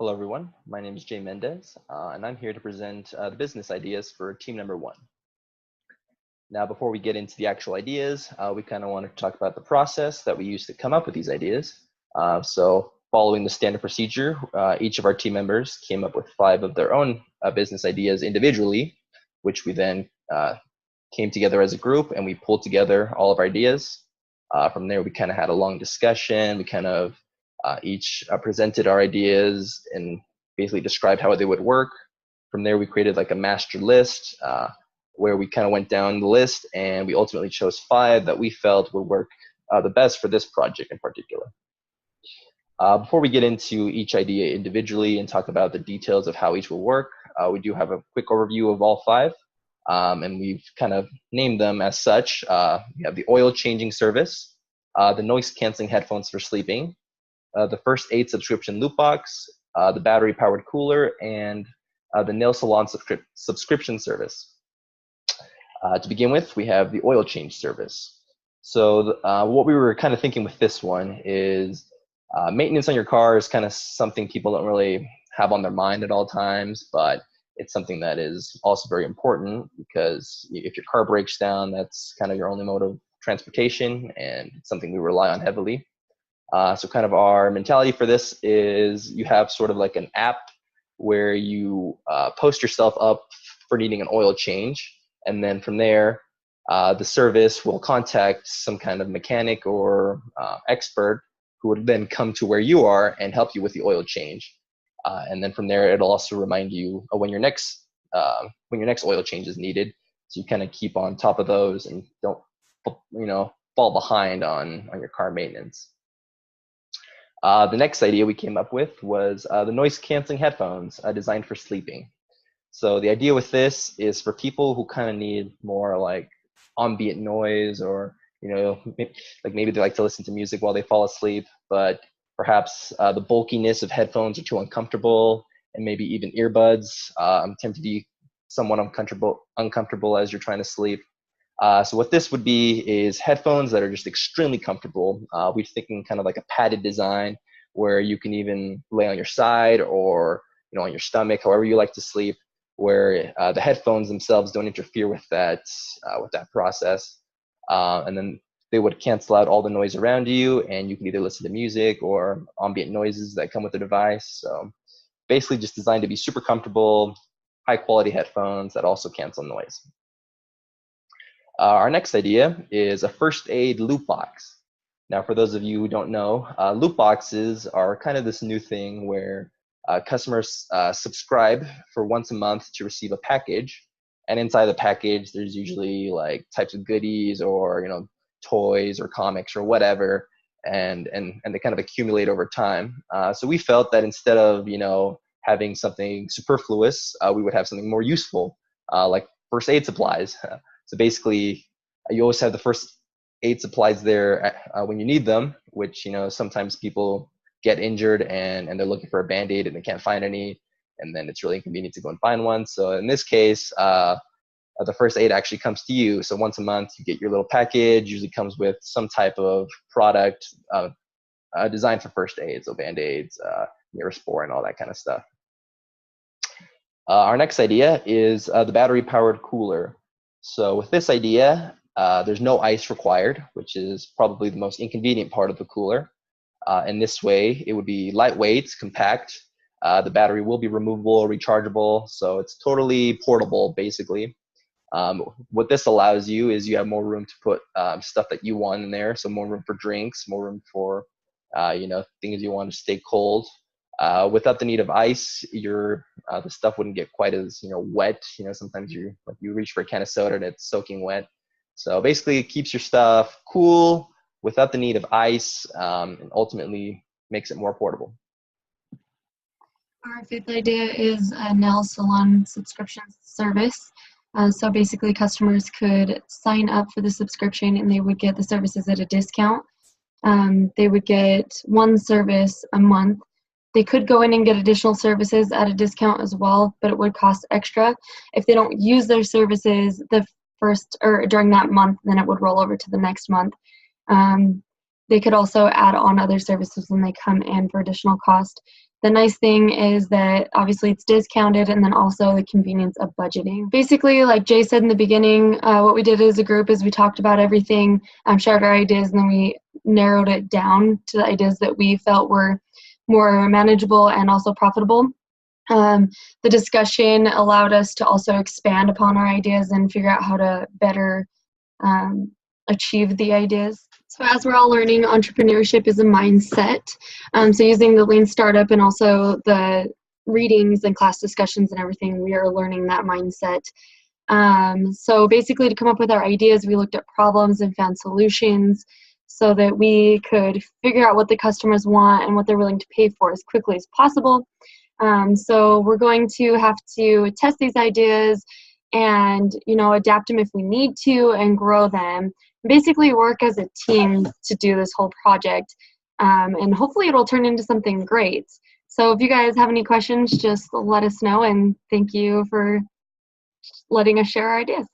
Hello, everyone. My name is Jay Mendez, and I'm here to present the business ideas for team number one. Now, before we get into the actual ideas, we kind of want to talk about the process that we use to come up with these ideas. So following the standard procedure, each of our team members came up with 5 of their own business ideas individually, which we then came together as a group and we pulled together all of our ideas. From there, we kind of had a long discussion. We kind of each presented our ideas and basically described how they would work. From there, we created like a master list where we kind of went down the list and we ultimately chose 5 that we felt would work the best for this project in particular. Before we get into each idea individually and talk about the details of how each will work, we do have a quick overview of all 5. And we've kind of named them as such. We have the oil changing service, the noise canceling headphones for sleeping, the first aid subscription loop box, the battery powered cooler, and the nail salon subscription service. To begin with, we have the oil change service. So what we were kind of thinking with this one is maintenance on your car is kind of something people don't really have on their mind at all times, but it's something that is also very important because if your car breaks down, that's kind of your only mode of transportation, and it's something we rely on heavily. So kind of our mentality for this is you have sort of like an app where you post yourself up for needing an oil change, and then from there, the service will contact some kind of mechanic or expert who would then come to where you are and help you with the oil change. And then from there, it'll also remind you when your next oil change is needed. So you kind of keep on top of those and don't, fall behind on your car maintenance. The next idea we came up with was the noise canceling headphones designed for sleeping. So the idea with this is for people who kind of need more like ambient noise, or like maybe they like to listen to music while they fall asleep, but perhaps the bulkiness of headphones are too uncomfortable, and maybe even earbuds tend to be somewhat uncomfortable as you're trying to sleep. So what this would be is headphones that are just extremely comfortable. We're thinking kind of like a padded design where you can even lay on your side or on your stomach, however you like to sleep, where the headphones themselves don't interfere with that process, and then they would cancel out all the noise around you, and you can either listen to music or ambient noises that come with the device. So basically just designed to be super comfortable, high quality headphones that also cancel noise. Our next idea is a first aid loop box. Now, for those of you who don't know, loop boxes are kind of this new thing where customers subscribe for once a month to receive a package, and inside the package there's usually like types of goodies or toys or comics or whatever, and they kind of accumulate over time. So we felt that instead of having something superfluous, we would have something more useful, like first aid supplies. So basically, you always have the first aid supplies there when you need them, which sometimes people get injured and they're looking for a Band-Aid and they can't find any, and then it's really inconvenient to go and find one. So in this case, the first aid actually comes to you. So once a month, you get your little package. Usually comes with some type of product designed for first aid, so Band-Aids, Neosporin, and all that kind of stuff. Our next idea is the battery-powered cooler. So with this idea, there's no ice required, which is probably the most inconvenient part of the cooler. In this way, it would be lightweight, compact. The battery will be removable, rechargeable, so it's totally portable, basically. What this allows you is you have more room to put stuff that you want in there, so more room for drinks, more room for things you want to stay cold. Without the need of ice, the stuff wouldn't get quite as wet. Sometimes you reach for a can of soda and it's soaking wet. So basically, it keeps your stuff cool without the need of ice, and ultimately makes it more portable. Our 5th idea is a nail salon subscription service. So basically, customers could sign up for the subscription and they would get the services at a discount. They would get one service a month. They could go in and get additional services at a discount as well, but it would cost extra. If they don't use their services during that month, then it would roll over to the next month. They could also add on other services when they come in for additional cost. The nice thing is that obviously it's discounted, and then also the convenience of budgeting. Basically, like Jay said in the beginning, what we did as a group is we talked about everything, shared our ideas, and then we narrowed it down to the ideas that we felt were more manageable and also profitable. The discussion allowed us to also expand upon our ideas and figure out how to better achieve the ideas. So as we're all learning, entrepreneurship is a mindset. So using the Lean Startup and also the readings and class discussions and everything, we are learning that mindset. So basically, to come up with our ideas, we looked at problems and found solutions so that we could figure out what the customers want and what they're willing to pay for as quickly as possible. So we're going to have to test these ideas and, adapt them if we need to and grow them. Basically work as a team to do this whole project. And hopefully it'll turn into something great. So if you guys have any questions, just let us know, and thank you for letting us share our ideas.